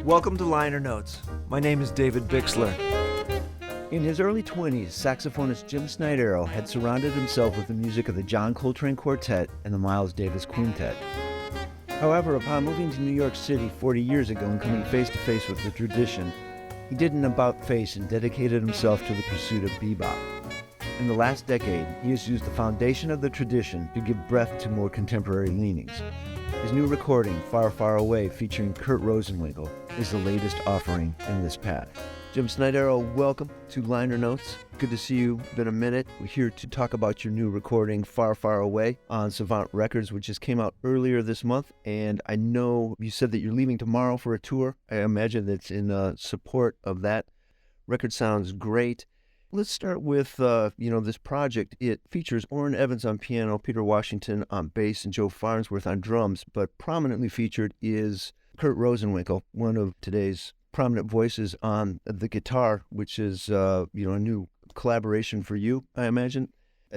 Welcome to Liner Notes. My name is David Bixler. In his early 20s, saxophonist Jim Snidero had surrounded himself with the music of the John Coltrane Quartet and the Miles Davis Quintet. However, upon moving to New York City 40 years ago and coming face to face with the tradition, he did an about-face and dedicated himself to the pursuit of bebop. In the last decade, he has used the foundation of the tradition to give breath to more contemporary leanings. His new recording, Far, Far Away, featuring Kurt Rosenwinkle, is the latest offering in this path. Jim Snidero, welcome to Liner Notes. Good to see you. Been a minute. We're here to talk about your new recording, Far, Far Away, on Savant Records, which just came out earlier this month. And I know you said that you're leaving tomorrow for a tour. I imagine that's in support of that. Record sounds great. Let's start with, this project. It features Orrin Evans on piano, Peter Washington on bass, and Joe Farnsworth on drums. But prominently featured is Kurt Rosenwinkle, one of today's prominent voices on the guitar, which is, a new collaboration for you, I imagine.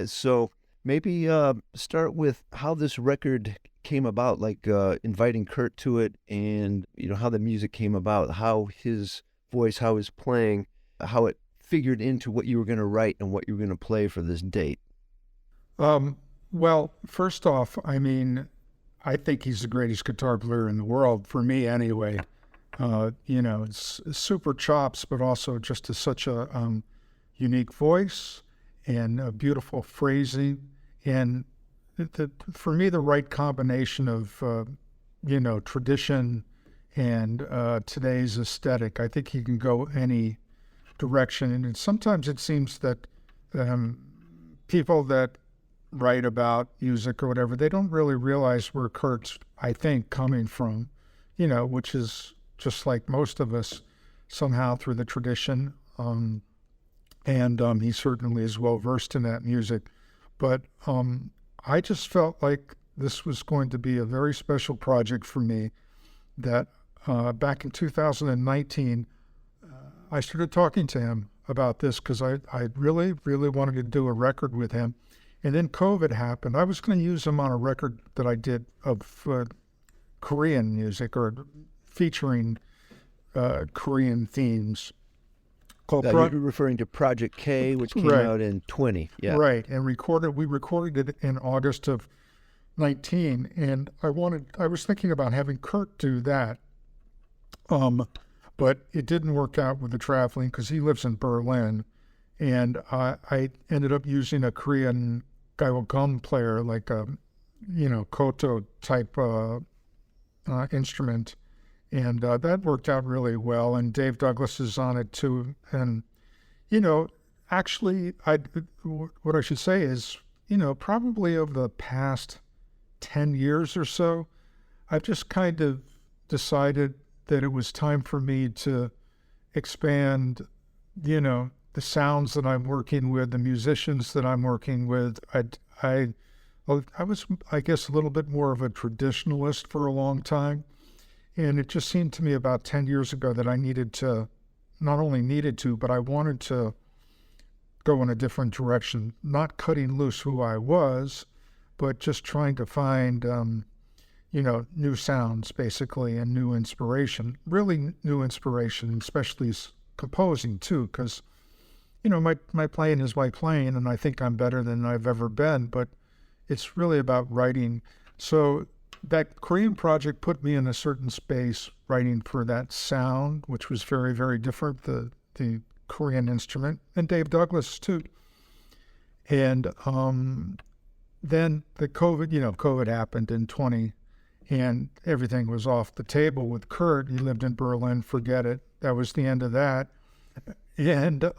So maybe start with how this record came about, like inviting Kurt to it and, how the music came about, how his voice, how his playing, how it figured into what you were going to write and what you were going to play for this date. Well, first off, I think he's the greatest guitar player in the world, for me anyway. It's super chops, but also just such a unique voice and a beautiful phrasing. And for me, the right combination of, tradition and today's aesthetic. I think he can go any direction. And sometimes it seems that people that write about music or whatever, they don't really realize where Kurt's, I think, coming from, which is just like most of us, somehow through the tradition. And he certainly is well versed in that music. But I just felt like this was going to be a very special project for me, that back in 2019, I started talking to him about this because I really, really wanted to do a record with him. And then COVID happened. I was going to use him on a record that I did of Korean music or featuring Korean themes. You're referring to Project K, which came out in 20. Yeah. Right. And we recorded it in August of 19. And I was thinking about having Kurt do that. But it didn't work out with the traveling because he lives in Berlin. And I ended up using a Korean gaegum player, like a, koto type instrument. And that worked out really well. And Dave Douglas is on it too. And, actually, what I should say is, probably over the past 10 years or so, I've just kind of decided that it was time for me to expand, the sounds that I'm working with, the musicians that I'm working with. I was, I guess, a little bit more of a traditionalist for a long time. And it just seemed to me about 10 years ago that I not only needed to, but I wanted to go in a different direction, not cutting loose who I was, but just trying to find, new sounds, basically, and new inspiration, really new inspiration, especially composing, too, because, my playing is my playing, and I think I'm better than I've ever been, but it's really about writing. So that Korean project put me in a certain space, writing for that sound, which was very, very different, the Korean instrument, and Dave Douglas, too. And then the COVID happened in 20, and everything was off the table with Kurt. He lived in Berlin, forget it. That was the end of that. And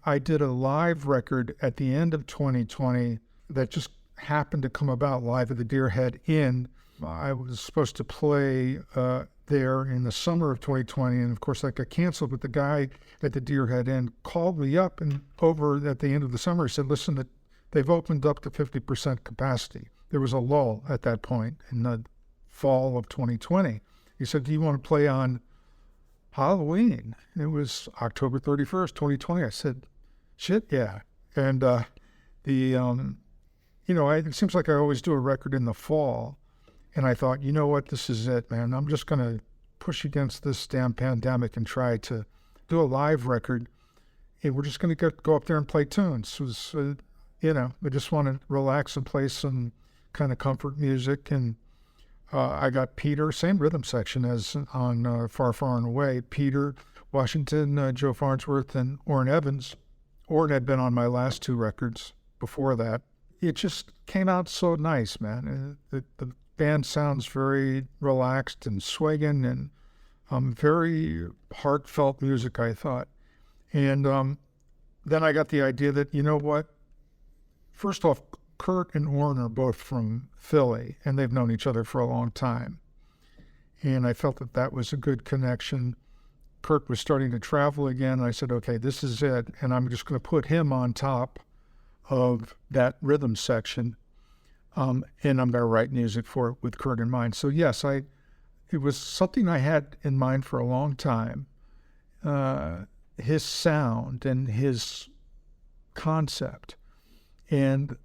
I did a live record at the end of 2020 that just happened to come about live at the Deerhead Inn. I was supposed to play there in the summer of 2020, and of course that got canceled, but the guy at the Deerhead Inn called me up and over at the end of the summer said, listen, they've opened up to 50% capacity. There was a lull at that point in the fall of 2020. He said, do you want to play on Halloween? It was October 31st, 2020. I said, shit, yeah. And it seems like I always do a record in the fall. And I thought, you know what, this is it, man. I'm just going to push against this damn pandemic and try to do a live record. And we're just going to go up there and play tunes. It was, we just want to relax and play some kind of comfort music. And I got Peter, same rhythm section as on Far, Far and Away. Peter Washington, Joe Farnsworth, and Orrin Evans. Orrin had been on my last 2 records before that. It just came out so nice, man. The band sounds very relaxed and swinging and very heartfelt music, I thought. And then I got the idea that, you know what? First off, Kurt and Orrin are both from Philly, and they've known each other for a long time. And I felt that that was a good connection. Kurt was starting to travel again. And I said, okay, this is it. And I'm just going to put him on top of that rhythm section. And I'm going to write music for it with Kurt in mind. So yes, it was something I had in mind for a long time. His sound and his concept. And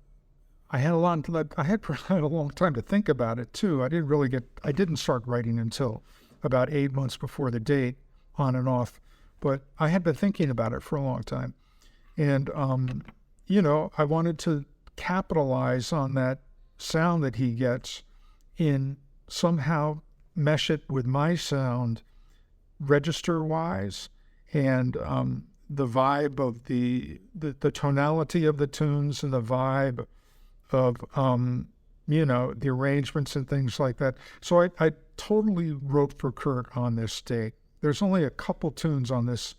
I had a long time to think about it too. I didn't start writing until about 8 months before the date, on and off, but I had been thinking about it for a long time. And, I wanted to capitalize on that sound that he gets and somehow mesh it with my sound register-wise and the vibe of the tonality of the tunes and the vibe of, the arrangements and things like that. So I totally wrote for Kurt on this date. There's only a couple tunes on this.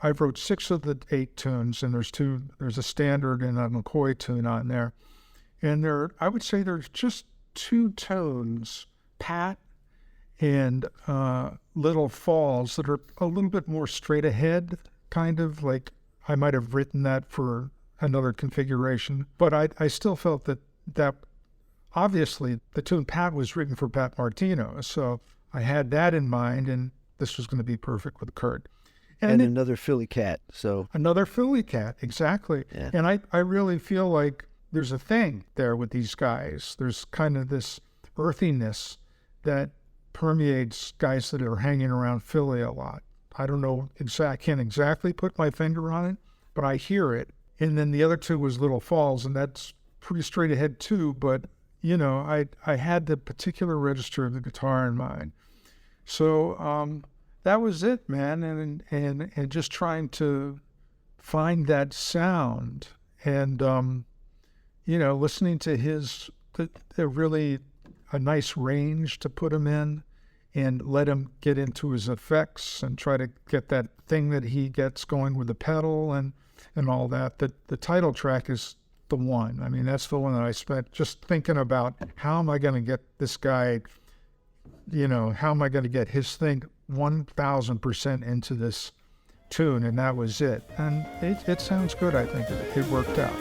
I wrote 6 of the 8 tunes, and there's a standard and a McCoy tune on there. And I would say there's just 2 tones, Pat and Little Falls, that are a little bit more straight ahead, kind of like I might have written that for another configuration. But I still felt that obviously the tune Pat was written for Pat Martino. So I had that in mind, and this was going to be perfect with Kurt. And another Philly cat. So another Philly cat, exactly. Yeah. And I really feel like there's a thing there with these guys. There's kind of this earthiness that permeates guys that are hanging around Philly a lot. I don't know, I can't exactly put my finger on it, but I hear it. And then the other 2 was Little Falls, and that's pretty straight ahead too. But, I had the particular register of the guitar in mind. So that was it, man. And just trying to find that sound and, listening to the really a nice range to put him in and let him get into his effects and try to get that thing that he gets going with the pedal and all that. The title track is the one. I mean, that's the one that I spent just thinking about, how am I going to get this guy, how am I going to get his thing 1,000% into this tune? And that was it. And it sounds good. I think it worked out.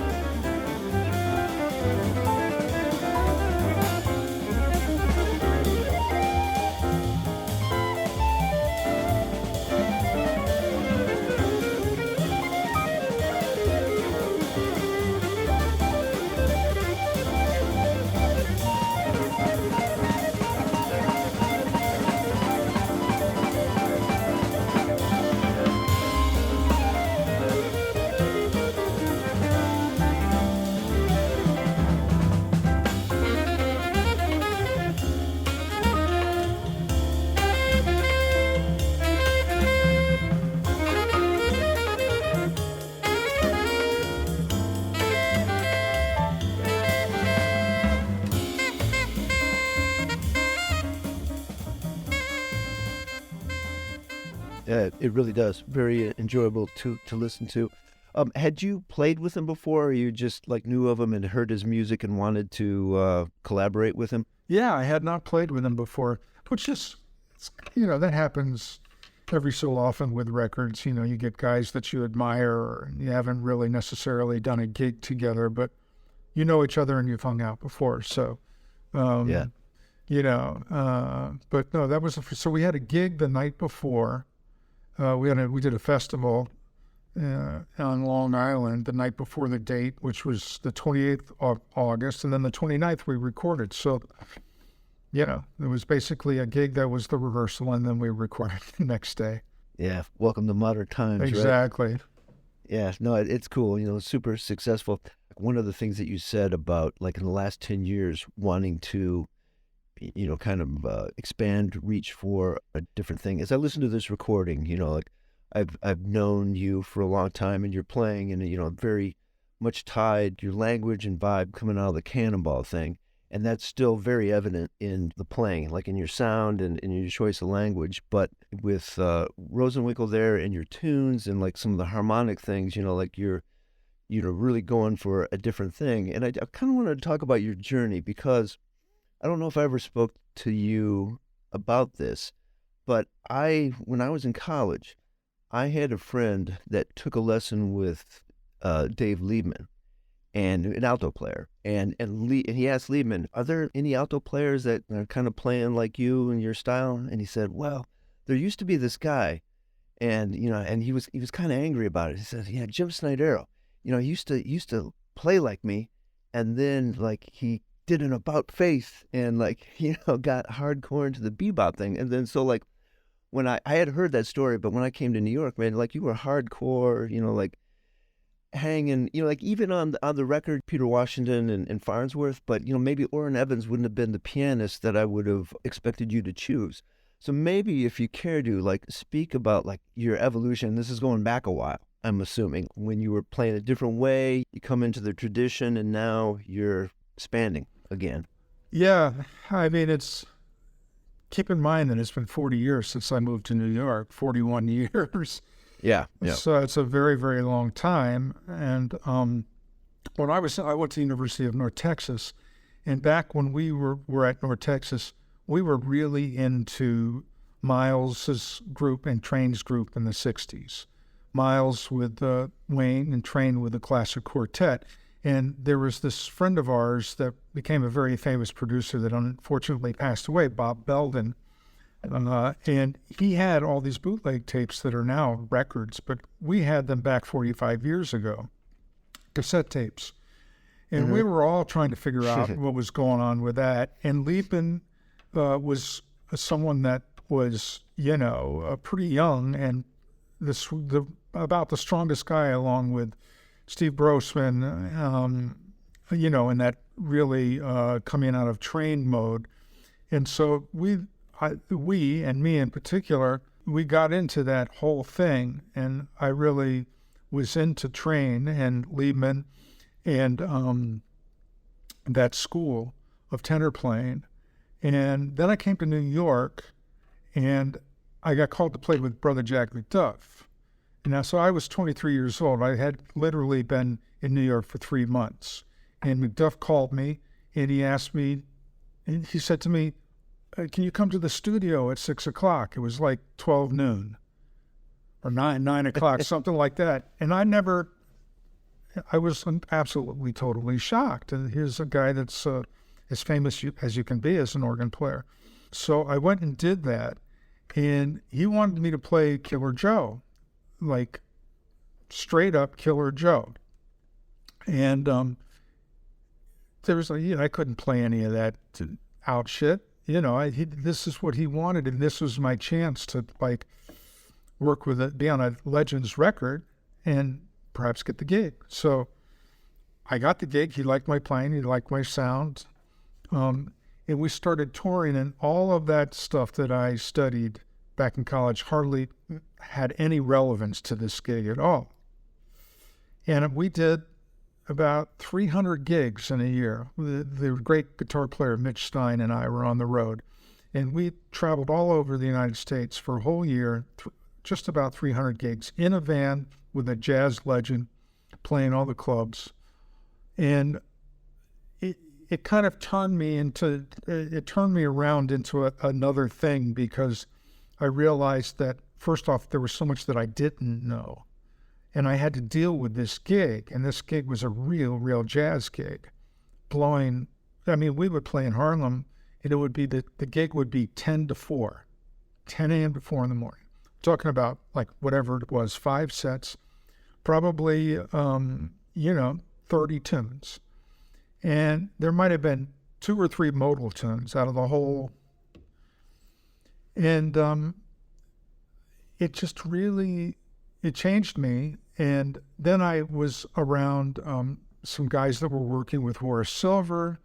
It really does. Very enjoyable to listen to. Had you played with him before, or you just knew of him and heard his music and wanted to collaborate with him? Yeah, I had not played with him before, which is, that happens every so often with records. You get guys that you admire and you haven't really necessarily done a gig together, but you know each other and you've hung out before. So, yeah. But no, that was, so we had a gig the night before. We did a festival on Long Island the night before the date, which was the 28th of August, and then the 29th we recorded. So It was basically a gig that was the rehearsal, and then we recorded the next day. Yeah, welcome to modern times, Exactly. right? Yeah, no, it's cool, super successful. One of the things that you said about, like, in the last 10 years, wanting to, kind of expand reach for a different thing. As I listen to this recording, like, I've known you for a long time, and you're playing, and, very much tied, your language and vibe coming out of the Cannonball thing. And that's still very evident in the playing, like in your sound and in your choice of language. But with Rosenwinkle there and your tunes and like some of the harmonic things, like you're, really going for a different thing. And I kind of wanted to talk about your journey, because I don't know if I ever spoke to you about this, but when I was in college, I had a friend that took a lesson with Dave Liebman, and an alto player. And he asked Liebman, are there any alto players that are kind of playing like you and your style? And he said, well, there used to be this guy, and and he was kind of angry about it. He said, yeah, Jim Snidero, he used to play like me, and then like he did an about face and like got hardcore into the bebop thing. And then so like when I had heard that story, but when I came to New York, man, like you were hardcore, like hanging, like even on the record, Peter Washington and Farnsworth, but maybe Orrin Evans wouldn't have been the pianist that I would have expected you to choose. So maybe if you care to like speak about like your evolution, this is going back a while, I'm assuming, when you were playing a different way, you come into the tradition and now you're expanding again. Yeah, I mean, keep in mind that it's been 40 years since I moved to New York, 41 years. Yeah. So it's a very, very long time. And when I went to the University of North Texas, and back when we were at North Texas, we were really into Miles's group and Train's group in the 60s. Miles with Wayne and Train with the classic quartet. And there was this friend of ours that became a very famous producer that unfortunately passed away, Bob Belden. And he had all these bootleg tapes that are now records, but we had them back 45 years ago, cassette tapes. And we were all trying to figure out what was going on with that. And Liebman was someone that was, pretty young and about the strongest guy, along with Steve Grossman, in that really coming out of Train mode. And so we and me in particular, we got into that whole thing, and I really was into Train and Liebman and that school of tenor playing. And then I came to New York, and I got called to play with Brother Jack McDuff. Now, so I was 23 years old. I had literally been in New York for 3 months. And McDuff called me, and he asked me, and he said to me, can you come to the studio at 6 o'clock? It was like 12 noon or 9 o'clock, something like that. And I was absolutely, totally shocked. And here's a guy that's as famous as you can be as an organ player. So I went and did that. And he wanted me to play Killer Joe, like straight up Killer Joe. And there was I couldn't play any of that out shit. This is what he wanted, and this was my chance to like work with it, be on a Legends record, and perhaps get the gig. So I got the gig. He liked my playing. He liked my sound. And we started touring, and all of that stuff that I studied back in college hardly had any relevance to this gig at all. And we did about 300 gigs in a year. The great guitar player Mitch Stein and I were on the road, and we traveled all over the United States for a whole year, just about 300 gigs in a van with a jazz legend playing all the clubs. And it kind of turned me around into another thing, because I realized that, first off, there was so much that I didn't know. And I had to deal with this gig, and this gig was a real jazz gig. We would play in Harlem, and it would be the gig would be 10 to 4, 10 a.m. to 4 in the morning. Talking about like whatever it was, 5 sets, probably, 30 tunes. And there might have been 2 or 3 modal tunes out of the whole. And it just really, it changed me. And then I was around some guys that were working with Horace Silver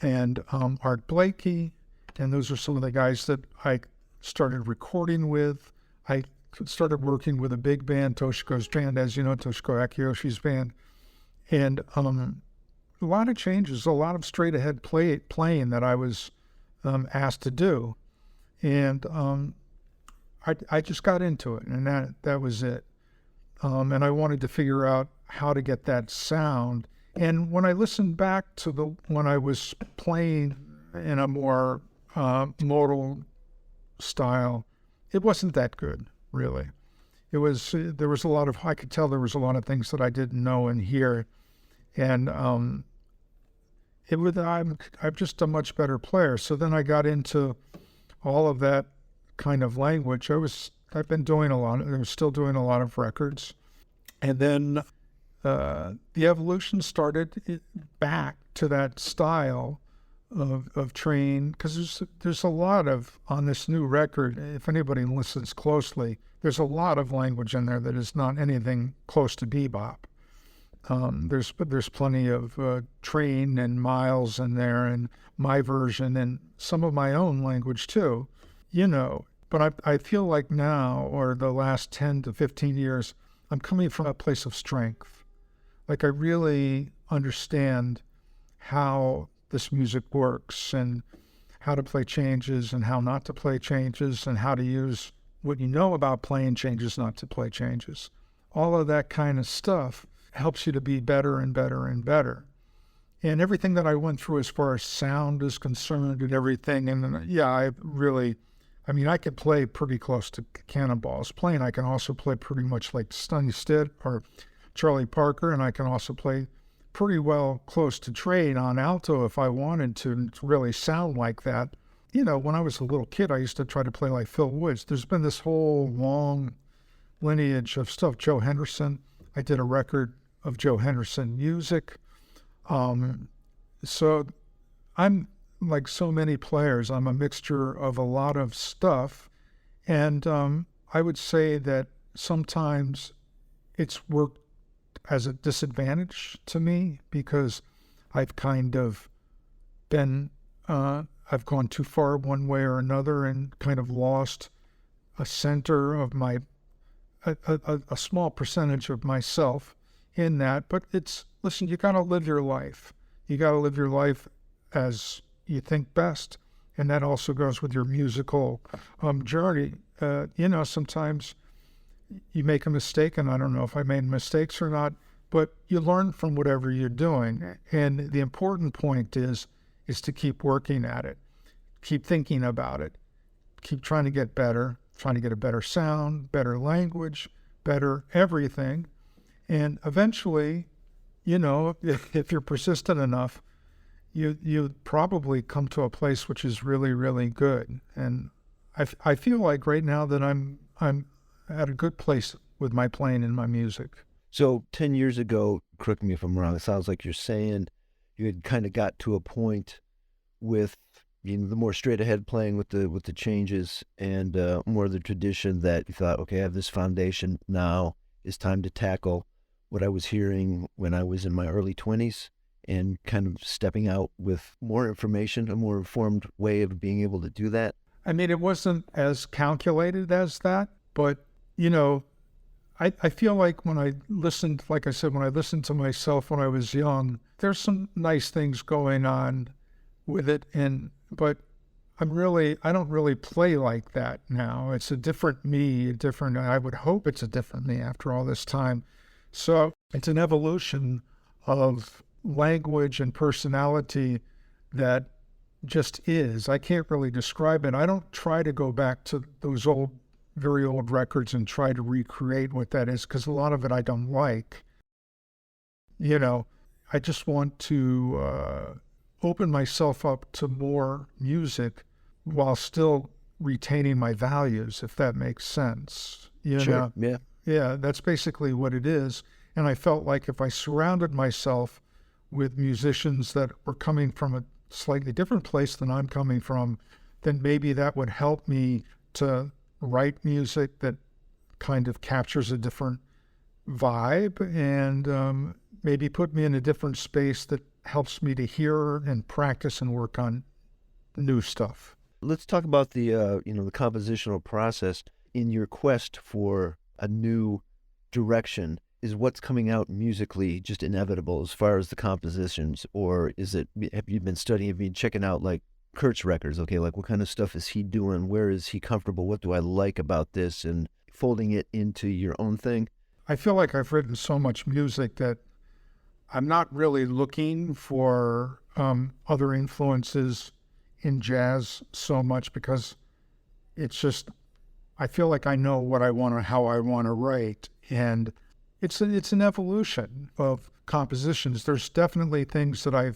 and Art Blakey. And those are some of the guys that I started recording with. I started working with a big band, Toshiko's band, as you know, Toshiko Akiyoshi's band. And a lot of changes, a lot of straight ahead playing that I was asked to do. And I just got into it, and that was it. And I wanted to figure out how to get that sound. And when I listened back to when I was playing in a more modal style, it wasn't that good, really. There was a lot of, I could tell there was a lot of things that I didn't know and hear. And I'm just a much better player. So then I got into all of that kind of language. I've been doing I'm still doing a lot of records. And then the evolution started back to that style of Train, because there's a lot of, on this new record, if anybody listens closely, there's a lot of language in there that is not anything close to bebop. There's plenty of Train and Miles in there, and my version, and some of my own language too, But I feel like now, or the last 10 to 15 years, I'm coming from a place of strength. Like I really understand how this music works, and how to play changes, and how not to play changes, and how to use what you know about playing changes, not to play changes. All of that kind of stuff helps you to be better and better and better. And everything that I went through as far as sound is concerned and everything, and yeah, I could play pretty close to Cannonballs playing. I can also play pretty much like Sonny Stitt or Charlie Parker, and I can also play pretty well close to Train on alto if I wanted to really sound like that. When I was a little kid, I used to try to play like Phil Woods. There's been this whole long lineage of stuff. Joe Henderson, I did a record of Joe Henderson music. So I'm like so many players, I'm a mixture of a lot of stuff. And I would say that sometimes it's worked as a disadvantage to me, because I've kind of been, I've gone too far one way or another and kind of lost a center of a small percentage of myself in that. But listen, you got to live your life. You got to live your life as you think best. And that also goes with your musical journey. Sometimes you make a mistake, and I don't know if I made mistakes or not, but you learn from whatever you're doing. And the important point is to keep working at it, keep thinking about it, keep trying to get better, trying to get a better sound, better language, better everything. And eventually, if you're persistent enough, you probably come to a place which is really, really good. And I feel like right now that I'm at a good place with my playing and my music. So 10 years ago, correct me if I'm wrong, it sounds like you're saying you had kind of got to a point with the more straight ahead playing with the changes and more of the tradition, that you thought, okay, I have this foundation, now it's time to tackle what I was hearing when I was in my early 20s, and kind of stepping out with more information, a more informed way of being able to do that. I mean, it wasn't as calculated as that, but, I feel like when I listened, like I said, when I listened to myself when I was young, there's some nice things going on with it. But I don't really play like that now. It's a different me, I would hope it's a different me after all this time. So it's an evolution of language and personality that just is. I can't really describe it. I don't try to go back to those very old records and try to recreate what that is, because a lot of it I don't like. I just want to open myself up to more music while still retaining my values, if that makes sense. Sure. Yeah. Yeah, that's basically what it is. And I felt like if I surrounded myself with musicians that were coming from a slightly different place than I'm coming from, then maybe that would help me to write music that kind of captures a different vibe and maybe put me in a different space that helps me to hear and practice and work on new stuff. Let's talk about the the compositional process in your quest for a new direction. Is what's coming out musically just inevitable as far as the compositions, or have you been checking out like Kurt's records? Okay, like what kind of stuff is he doing? Where is he comfortable? What do I like about this? And folding it into your own thing? I feel like I've written so much music that I'm not really looking for other influences in jazz so much, because it's just, I feel like I know what I want or how I want to write. And it's an evolution of compositions. There's definitely things that I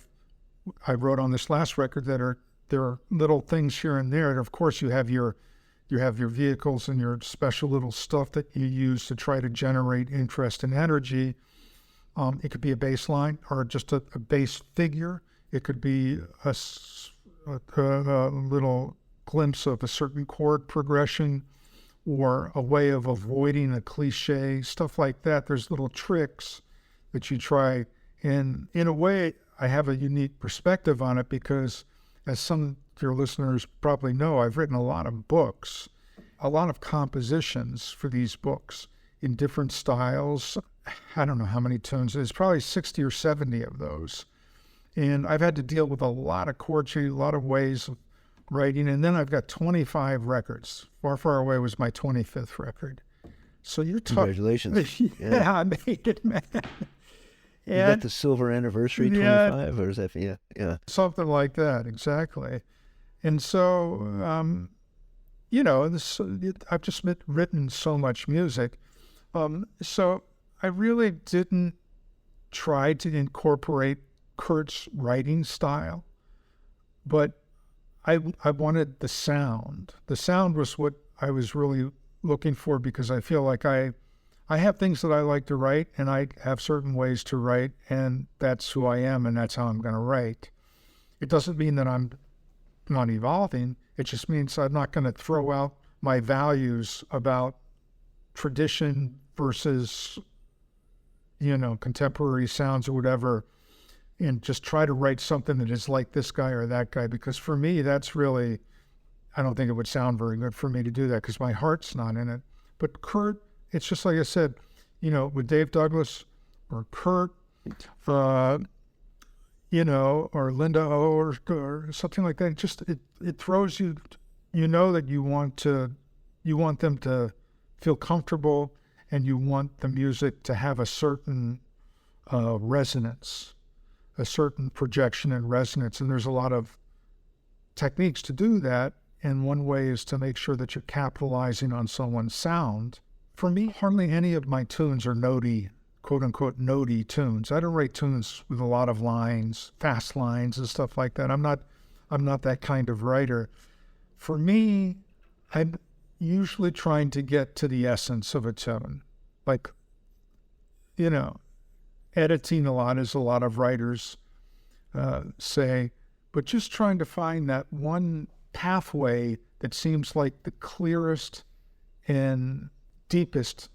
wrote on this last record there are little things here and there. And of course you have your vehicles and your special little stuff that you use to try to generate interest and energy. It could be a bass line or just a bass figure. It could be a little glimpse of a certain chord progression or a way of avoiding a cliche, stuff like that. There's little tricks that you try. And in a way, I have a unique perspective on it because, as some of your listeners probably know, I've written a lot of books, a lot of compositions for these books in different styles. I don't know how many tunes. There's probably 60 or 70 of those. And I've had to deal with a lot of chord change, a lot of ways of writing. And then I've got 25 records. Far, Far Away was my 25th record. So you're talking... Congratulations. Yeah, I made it, man. You got the silver anniversary 25, or is that, yeah. Something like that, exactly. And so, I've just written so much music. So I really didn't try to incorporate Kurt's writing style, but I wanted the sound. The sound was what I was really looking for, because I feel like I have things that I like to write, and I have certain ways to write, and that's who I am, and that's how I'm going to write. It doesn't mean that I'm not evolving. It just means I'm not going to throw out my values about tradition versus, contemporary sounds or whatever, and just try to write something that is like this guy or that guy. Because for me, that's really, I don't think it would sound very good for me to do that because my heart's not in it. But Kurt, it's just like I said, with Dave Douglas or Kurt, or Linda O or something like that. It throws you, that you want them to feel comfortable, and you want the music to have a certain resonance, a certain projection and resonance. And there's a lot of techniques to do that. And one way is to make sure that you're capitalizing on someone's sound. For me, hardly any of my tunes are notey, quote unquote, notey tunes. I don't write tunes with a lot of lines, fast lines and stuff like that. I'm not that kind of writer. For me, I'm usually trying to get to the essence of a tune. Like, editing a lot, as a lot of writers say, but just trying to find that one pathway that seems like the clearest and deepest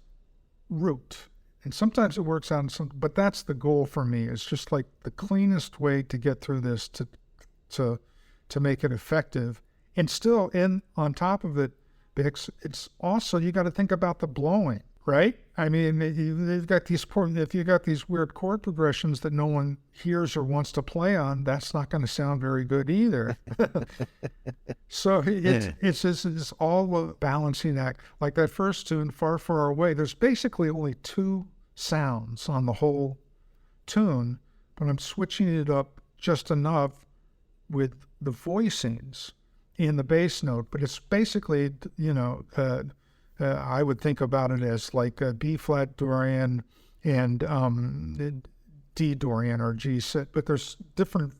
route. And sometimes it works out, but that's the goal for me. It's just like the cleanest way to get through this to make it effective. And still, on top of it, Bix, it's also, you got to think about the blowing, right? I mean, if you got these weird chord progressions that no one hears or wants to play on, that's not going to sound very good either. So it's all a balancing act. Like that first tune, Far, Far Away, there's basically only two sounds on the whole tune, but I'm switching it up just enough with the voicings in the bass note. But it's basically, I would think about it as like a B flat Dorian and D Dorian or G set, but there's different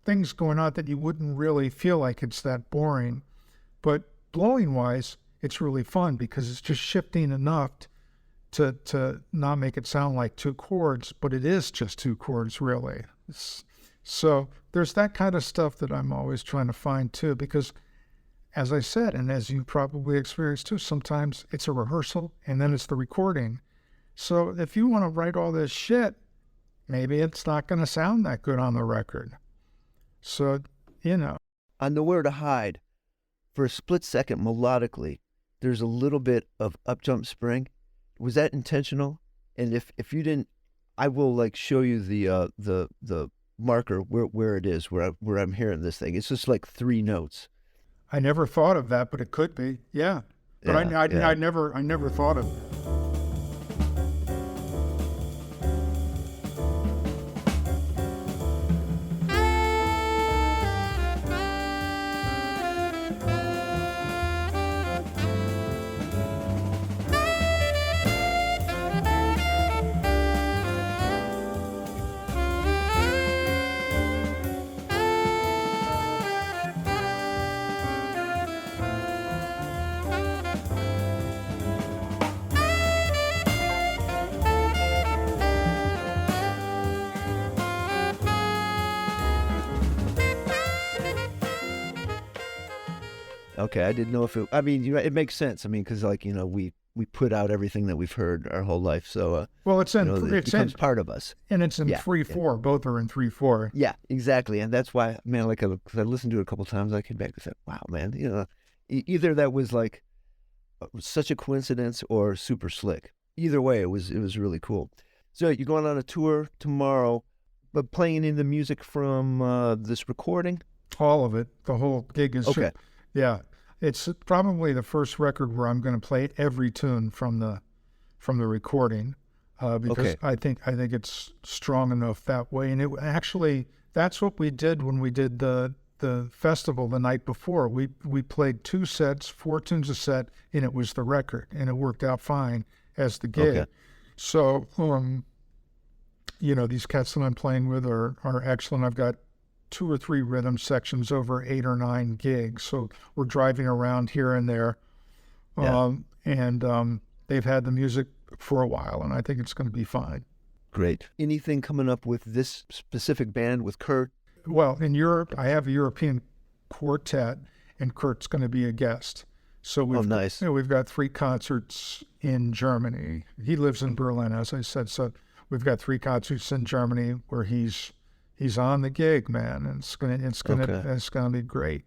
things going on that you wouldn't really feel like it's that boring. But blowing wise, it's really fun because it's just shifting enough to not make it sound like two chords, but it is just two chords really. So there's that kind of stuff that I'm always trying to find too, because as I said, and as you probably experienced too, sometimes it's a rehearsal and then it's the recording. So if you want to write all this shit, maybe it's not going to sound that good on the record. So, On Nowhere to Hide, for a split second melodically, there's a little bit of up jump spring. Was that intentional? And if you didn't, I will like show you the marker where it is, where I'm hearing this thing. It's just like 3 notes. I never thought of that, but it could be. Yeah. But Yeah, I never thought of it. Okay, I didn't know if it. I mean, it makes sense. I mean, because like we put out everything that we've heard our whole life, so well, it becomes part of us. And it's in 3/4. Both are in 3/4. Yeah, exactly, and that's why, man. Like, 'cause I listened to it a couple of times, I came back and said, "Wow, man, either that was like such a coincidence or super slick. Either way, it was really cool." So you're going on a tour tomorrow, but playing in the music from this recording. All of it. The whole gig is Okay. Yeah, it's probably the first record where I'm going to play every tune from the recording, because Okay. I think it's strong enough that way. And it actually, that's what we did when we did the festival the night before. We played 2 sets, 4 tunes a set, and it was the record, and it worked out fine as the gig. Okay. So, these cats that I'm playing with are excellent. I've got 2 or 3 rhythm sections over 8 or 9 gigs. So we're driving around here and there. Yeah. And they've had the music for a while, and I think it's going to be fine. Great. Anything coming up with this specific band with Kurt? Well, in Europe, I have a European quartet, and Kurt's going to be a guest. So Nice. We've got 3 concerts in Germany. He lives in Berlin, as I said. So we've got 3 concerts in Germany where he's on the gig, man, and it's gonna be great.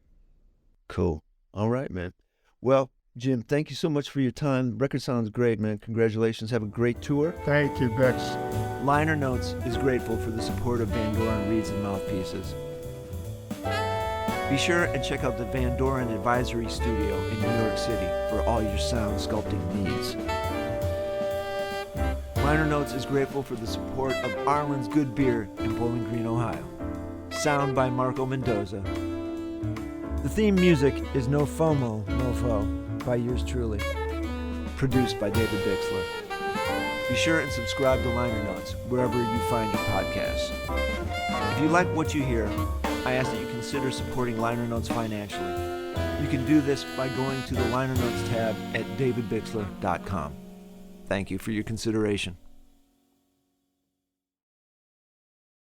Cool. All right, man. Well, Jim, thank you so much for your time. The record sounds great, man. Congratulations. Have a great tour. Thank you, Bix. Liner Notes is grateful for the support of Van Doren Reeds and Mouthpieces. Be sure and check out the Van Doren Advisory Studio in New York City for all your sound sculpting needs. Liner Notes is grateful for the support of Arlen's Good Beer in Bowling Green, Ohio. Sound by Marco Mendoza. The theme music is No FOMO, Mofo by yours truly. Produced by David Bixler. Be sure and subscribe to Liner Notes wherever you find your podcasts. If you like what you hear, I ask that you consider supporting Liner Notes financially. You can do this by going to the Liner Notes tab at davidbixler.com. Thank you for your consideration.